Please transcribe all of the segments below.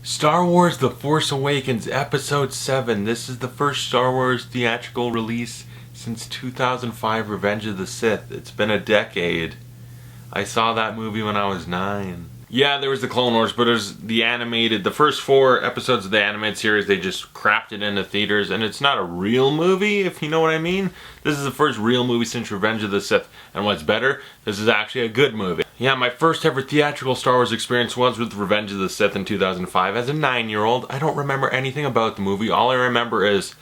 Star Wars The Force Awakens Episode 7. This is the first Star Wars theatrical release since 2005 Revenge of the Sith. It's been a decade. I saw that movie when I was 9. Yeah, there was the Clone Wars, but there's the first 4 episodes of the animated series, they just crapped it into theaters, and it's not a real movie, if you know what I mean. This is the first real movie since Revenge of the Sith, and what's better, this is actually a good movie. Yeah, my first ever theatrical Star Wars experience was with Revenge of the Sith in 2005. As a 9-year-old, I don't remember anything about the movie. All I remember is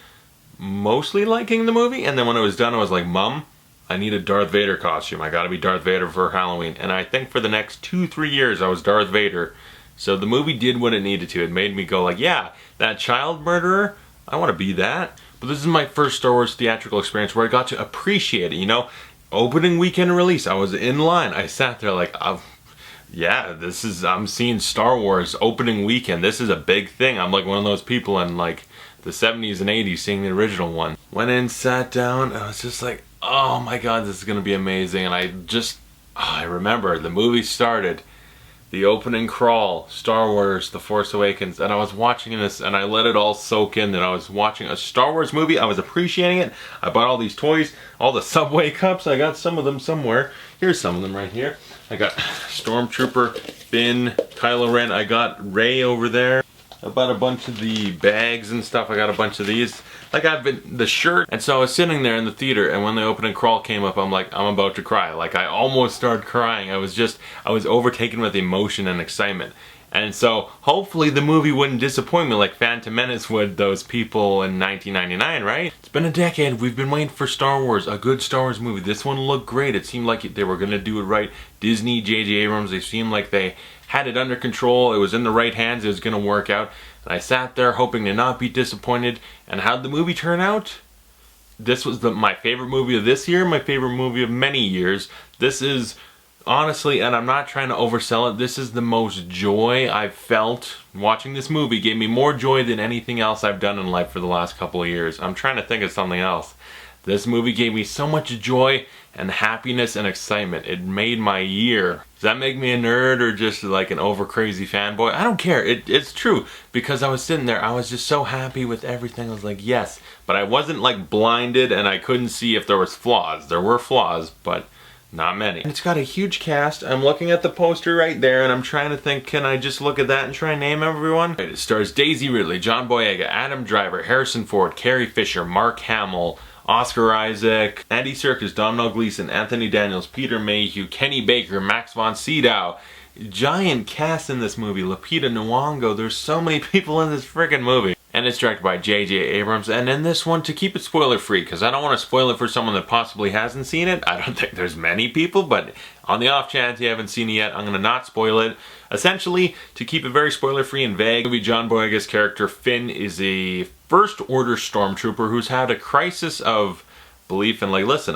mostly liking the movie, and then when it was done, I was like, Mom, I need a Darth Vader costume. I gotta be Darth Vader for Halloween. And I think for the next 2-3 years I was Darth Vader. So the movie did what it needed to. It made me go like, yeah, that child murderer, I want to be that. But this is my first Star Wars theatrical experience where I got to appreciate it, you know? Opening weekend release, I was in line. I sat there like, yeah, I'm seeing Star Wars opening weekend. This is a big thing. I'm like one of those people in like the 70s and 80s seeing the original one. Went in, sat down, and I was just like, oh my god, this is gonna be amazing. And I remember the movie started, the opening crawl, Star Wars The Force Awakens, and I was watching this and I let it all soak in that I was watching a Star Wars movie. I was appreciating it. I bought all these toys, all the Subway cups. I got some of them somewhere. Here's some of them right here. I got Stormtrooper, Finn, Kylo Ren. I got Rey over there. I bought a bunch of the bags and stuff. I got a bunch of these. Like the shirt. And so I was sitting there in the theater, and when the opening crawl came up, I'm like, I'm about to cry. Like I almost started crying. I was overtaken with emotion and excitement. And so hopefully the movie wouldn't disappoint me like Phantom Menace would those people in 1999, right? It's been a decade. We've been waiting for Star Wars, a good Star Wars movie. This one looked great. It seemed like they were going to do it right. Disney, J.J. Abrams, they seemed like they had it under control. It was in the right hands. It was going to work out. And I sat there hoping to not be disappointed. And how'd the movie turn out? This was my favorite movie of this year, my favorite movie of many years. This is, honestly, and I'm not trying to oversell it, this is the most joy I've felt watching this movie. It gave me more joy than anything else I've done in life for the last couple of years. I'm trying to think of something else. This movie gave me so much joy and happiness and excitement. It made my year. Does that make me a nerd or just like an over crazy fanboy? I don't care. It's true. Because I was sitting there, I was just so happy with everything. I was like, yes. But I wasn't like blinded and I couldn't see if there was flaws. There were flaws, but not many. And it's got a huge cast. I'm looking at the poster right there and I'm trying to think, can I just look at that and try and name everyone? It stars Daisy Ridley, John Boyega, Adam Driver, Harrison Ford, Carrie Fisher, Mark Hamill, Oscar Isaac, Andy Serkis, Domhnall Gleeson, Anthony Daniels, Peter Mayhew, Kenny Baker, Max von Sydow. Giant cast in this movie. Lupita Nyong'o. There's so many people in this freaking movie. And it's directed by J.J. Abrams. And in this one, to keep it spoiler free, because I don't want to spoil it for someone that possibly hasn't seen it. I don't think there's many people, but on the off chance you haven't seen it yet, I'm going to not spoil it. Essentially, to keep it very spoiler free and vague, John Boyega's character Finn is a First Order Stormtrooper who's had a crisis of belief and like, listen,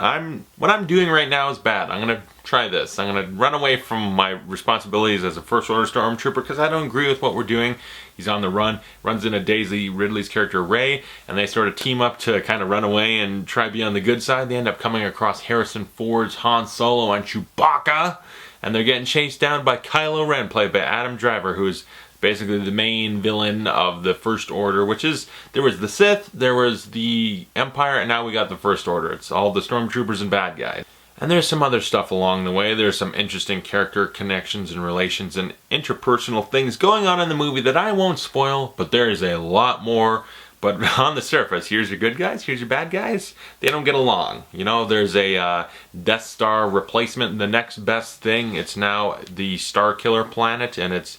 what I'm doing right now is bad. I'm gonna try this. I'm gonna run away from my responsibilities as a First Order Stormtrooper because I don't agree with what we're doing. He's on the run, runs into Daisy Ridley's character Rey, and they sort of team up to kind of run away and try to be on the good side. They end up coming across Harrison Ford's Han Solo and Chewbacca, and they're getting chased down by Kylo Ren, played by Adam Driver, who's basically the main villain of the First Order, which is, there was the Sith, there was the Empire, and now we got the First Order. It's all the Stormtroopers and bad guys. And there's some other stuff along the way. There's some interesting character connections and relations and interpersonal things going on in the movie that I won't spoil, but there is a lot more. But on the surface, here's your good guys, here's your bad guys. They don't get along. You know, there's a Death Star replacement, the next best thing. It's now the Star Killer planet, and it's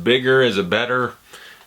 bigger, is it better?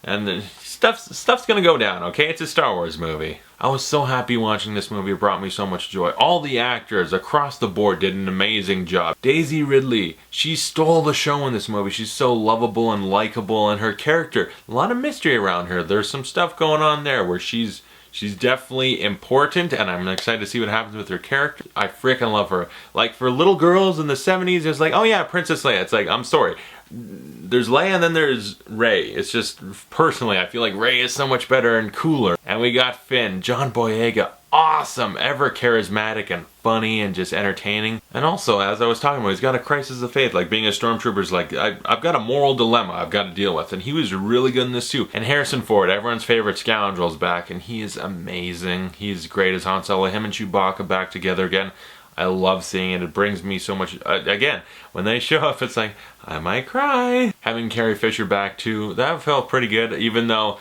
And the stuff's gonna go down, okay? It's a Star Wars movie. I was so happy watching this movie. It brought me so much joy. All the actors across the board did an amazing job. Daisy Ridley, she stole the show in this movie. She's so lovable and likable, and her character, a lot of mystery around her. There's some stuff going on there where she's definitely important, and I'm excited to see what happens with her character. I freaking love her. Like, for little girls in the 70s, it's like, oh yeah, Princess Leia. It's like, I'm sorry. There's Leia and then there's Rey. It's just, personally, I feel like Rey is so much better and cooler. And we got Finn, John Boyega, awesome, ever charismatic and funny and just entertaining. And also, as I was talking about, he's got a crisis of faith. Like, being a stormtrooper is like, I've got a moral dilemma I've got to deal with. And he was really good in this too. And Harrison Ford, everyone's favorite scoundrel, is back, and he is amazing. He's great as Han Solo. Him and Chewbacca back together again. I love seeing it. It brings me so much... again, when they show up, it's like, I might cry. Having Carrie Fisher back too, that felt pretty good, even though...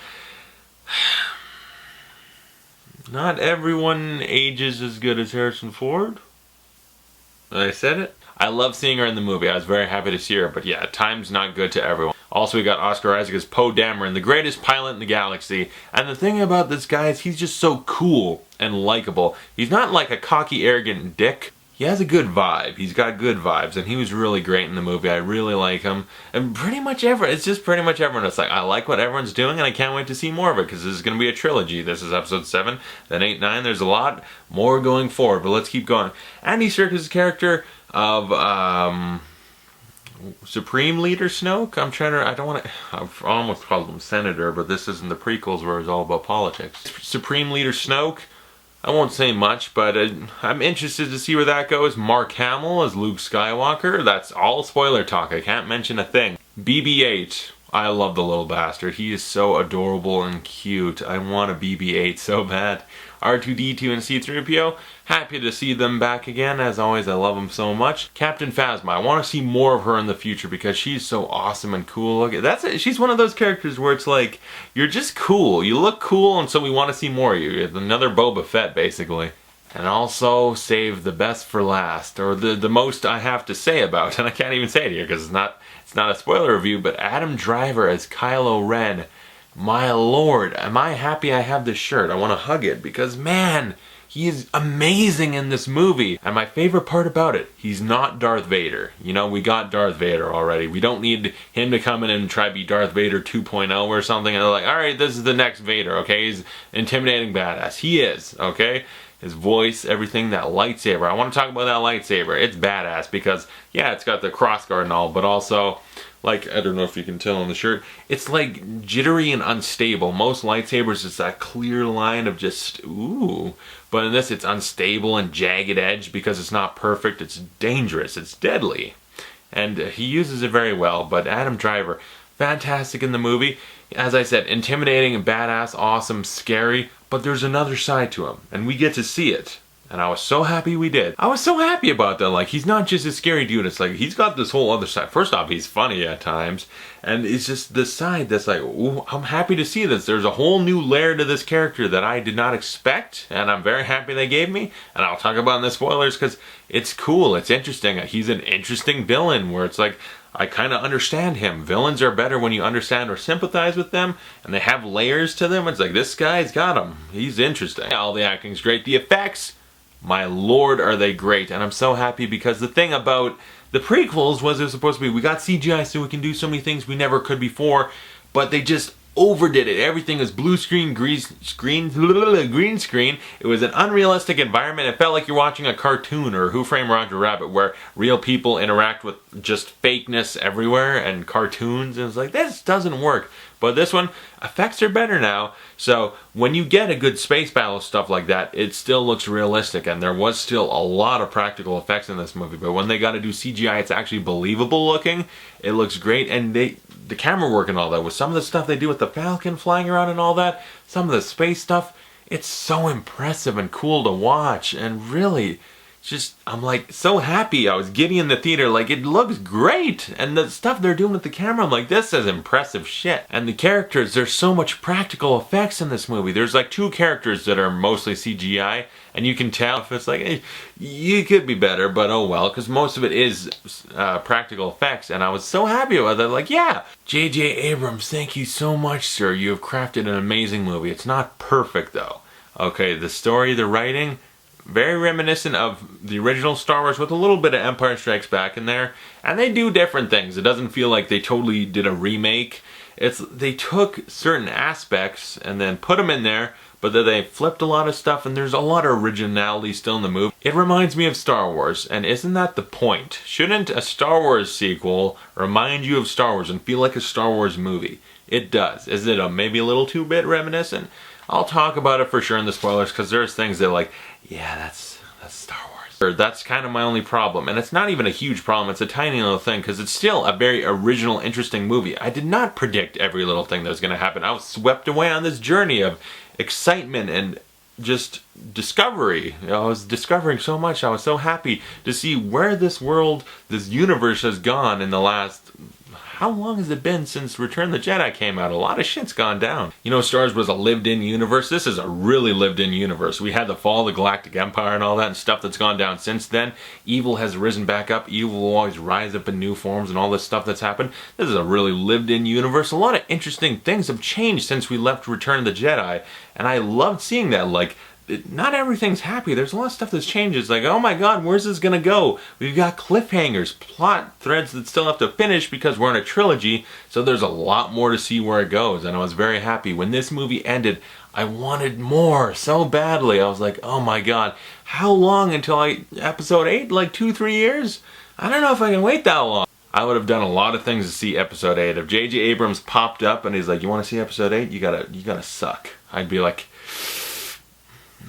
not everyone ages as good as Harrison Ford. I said it. I love seeing her in the movie. I was very happy to see her, but yeah, time's not good to everyone. Also, we got Oscar Isaac as Poe Dameron, the greatest pilot in the galaxy. And the thing about this guy is he's just so cool and likable. He's not like a cocky, arrogant dick. He has a good vibe. He's got good vibes, and he was really great in the movie. I really like him. And pretty much everyone, it's just pretty much everyone. It's like, I like what everyone's doing, and I can't wait to see more of it, because this is going to be a trilogy. This is episode 7, then 8, 9. There's a lot more going forward, but let's keep going. Andy Serkis' character of Supreme Leader Snoke. I almost called him Senator, but this isn't the prequels where it's all about politics. Supreme Leader Snoke. I won't say much, but I'm interested to see where that goes. Mark Hamill as Luke Skywalker. That's all spoiler talk. I can't mention a thing. BB-8. I love the little bastard. He is so adorable and cute. I want a BB-8 so bad. R2-D2 and C-3PO. Happy to see them back again. As always, I love them so much. Captain Phasma. I want to see more of her in the future because she's so awesome and cool. Look, that's it. She's one of those characters where it's like, you're just cool. You look cool, and so we want to see more of you. It's another Boba Fett, basically. And also save the best for last, or the most I have to say about, and I can't even say it here because it's not a spoiler review, but Adam Driver as Kylo Ren. My lord, am I happy I have this shirt. I want to hug it because, man, he is amazing in this movie. And my favorite part about it, he's not Darth Vader. You know, we got Darth Vader already. We don't need him to come in and try to be Darth Vader 2.0 or something. And they're like, alright, this is the next Vader, okay? He's intimidating badass. He is, okay? His voice, everything, that lightsaber. I want to talk about that lightsaber. It's badass because, yeah, it's got the crossguard and all, but also... like, I don't know if you can tell on the shirt, it's like jittery and unstable. Most lightsabers, it's that clear line of just, ooh. But in this, it's unstable and jagged edge because it's not perfect. It's dangerous. It's deadly. And he uses it very well. But Adam Driver, fantastic in the movie. As I said, intimidating and badass, awesome, scary. But there's another side to him. And we get to see it. And I was so happy we did. I was so happy about that. Like, he's not just a scary dude. It's like, he's got this whole other side. First off, he's funny at times. And it's just this side that's like, ooh, I'm happy to see this. There's a whole new layer to this character that I did not expect. And I'm very happy they gave me. And I'll talk about in the spoilers because it's cool. It's interesting. He's an interesting villain where it's like, I kind of understand him. Villains are better when you understand or sympathize with them. And they have layers to them. It's like, this guy's got him. He's interesting. All the acting's great. The effects... my lord, are they great. And I'm so happy because the thing about the prequels was it was supposed to be, we got CGI so we can do so many things we never could before, but they just overdid it. Everything is blue screen, green screen. It was an unrealistic environment. It felt like you're watching a cartoon or Who Framed Roger Rabbit where real people interact with just fakeness everywhere and cartoons. And it's like, this doesn't work. But this one, effects are better now. So when you get a good space battle stuff like that, it still looks realistic. And there was still a lot of practical effects in this movie. But when they got to do CGI, it's actually believable looking. It looks great. And the camera work and all that, with some of the stuff they do with the Falcon flying around and all that, some of the space stuff, it's so impressive and cool to watch. And really, just, I'm like so happy. I was giddy in the theater, like, it looks great. And the stuff they're doing with the camera, I'm like, this is impressive shit. And the characters, there's so much practical effects in this movie. There's like 2 characters that are mostly CGI, and you can tell if it's like, hey, you could be better, but oh well, because most of it is practical effects. And I was so happy about that, like, yeah, J.J. Abrams, thank you so much, sir. You have crafted an amazing movie. It's not perfect, though. Okay, the story, the writing, very reminiscent of the original Star Wars with a little bit of Empire Strikes Back in there. And they do different things. It doesn't feel like they totally did a remake. They took certain aspects and then put them in there, but then they flipped a lot of stuff, and there's a lot of originality still in the movie. It reminds me of Star Wars, and isn't that the point? Shouldn't a Star Wars sequel remind you of Star Wars and feel like a Star Wars movie? It does. Is it maybe a little too bit reminiscent? I'll talk about it for sure in the spoilers, because there's things that like, yeah, that's Star Wars. That's kind of my only problem, and it's not even a huge problem, it's a tiny little thing, because it's still a very original, interesting movie. I did not predict every little thing that was going to happen. I was swept away on this journey of excitement and just discovery. I was discovering so much. I was so happy to see where this world, this universe has gone in the last... How long has it been since Return of the Jedi came out? A lot of shit's gone down. You know, Star Wars was a lived-in universe. This is a really lived-in universe. We had the fall of the Galactic Empire and all that and stuff that's gone down since then. Evil has risen back up. Evil will always rise up in new forms and all this stuff that's happened. This is a really lived-in universe. A lot of interesting things have changed since we left Return of the Jedi, and I loved seeing that. Like, not everything's happy. There's a lot of stuff that's changed. It's like, oh my god, where's this gonna go? We've got cliffhangers, plot threads that still have to finish because we're in a trilogy, so there's a lot more to see where it goes, and I was very happy. When this movie ended, I wanted more so badly. I was like, oh my god, how long until episode 8? Like 2-3 years? I don't know if I can wait that long. I would have done a lot of things to see episode 8. If J.J. Abrams popped up and he's like, you want to see episode 8? You gotta suck. I'd be like,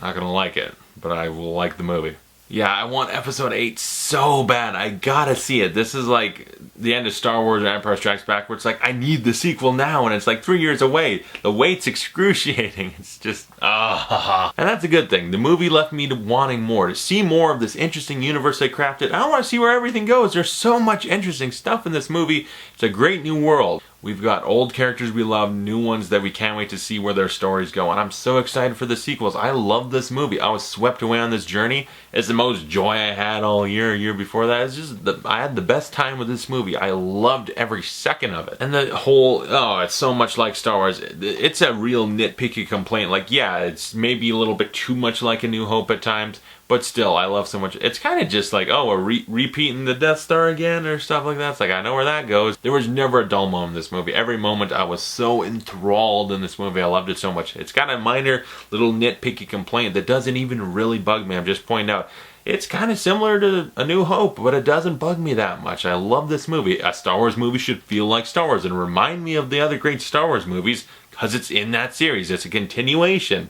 not gonna like it, but I will like the movie. Yeah, I want episode 8 so bad. I gotta see it. This is like the end of Star Wars or Empire Strikes Back, where it's like, I need the sequel now, and it's like 3 years away. The wait's excruciating. It's just, And that's a good thing. The movie left me wanting more, to see more of this interesting universe they crafted. I want to see where everything goes. There's so much interesting stuff in this movie. It's a great new world. We've got old characters we love, new ones that we can't wait to see where their stories go, and I'm so excited for the sequels. I love this movie. I was swept away on this journey. It's the most joy I had all year, a year before that. It's just, I had the best time with this movie. I loved every second of it. And the whole, it's so much like Star Wars. It's a real nitpicky complaint. Like, yeah, it's maybe a little bit too much like A New Hope at times, but still, I love so much. It's kind of just like, oh, we're repeating the Death Star again or stuff like that. It's like, I know where that goes. There was never a dull moment in this movie. Every moment I was so enthralled in this movie. I loved it so much. It's got a minor little nitpicky complaint that doesn't even really bug me. I'm just pointing out, it's kind of similar to A New Hope, but it doesn't bug me that much. I love this movie. A Star Wars movie should feel like Star Wars and remind me of the other great Star Wars movies, because it's in that series. It's a continuation.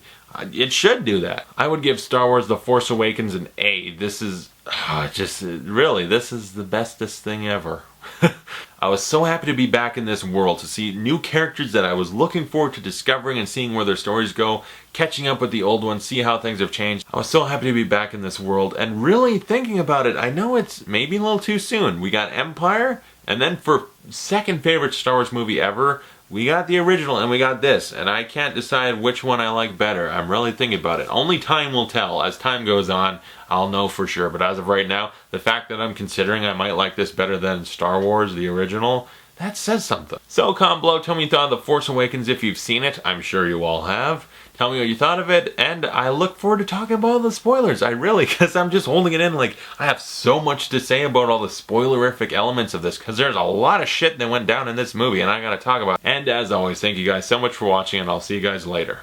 It should do that. I would give Star Wars The Force Awakens an A. This is really, this is the bestest thing ever. I was so happy to be back in this world, to see new characters that I was looking forward to discovering and seeing where their stories go, catching up with the old ones, see how things have changed. I was so happy to be back in this world, and really thinking about it, I know it's maybe a little too soon. We got Empire, and then for second favorite Star Wars movie ever, we got the original and we got this, and I can't decide which one I like better. I'm really thinking about it. Only time will tell. As time goes on, I'll know for sure. But as of right now, the fact that I'm considering I might like this better than Star Wars, the original, that says something. So comment below, tell me you thought of The Force Awakens if you've seen it. I'm sure you all have. Tell me what you thought of it, and I look forward to talking about all the spoilers. I really, because I'm just holding it in like, I have so much to say about all the spoilerific elements of this, because there's a lot of shit that went down in this movie, and I gotta talk about it. And as always, thank you guys so much for watching, and I'll see you guys later.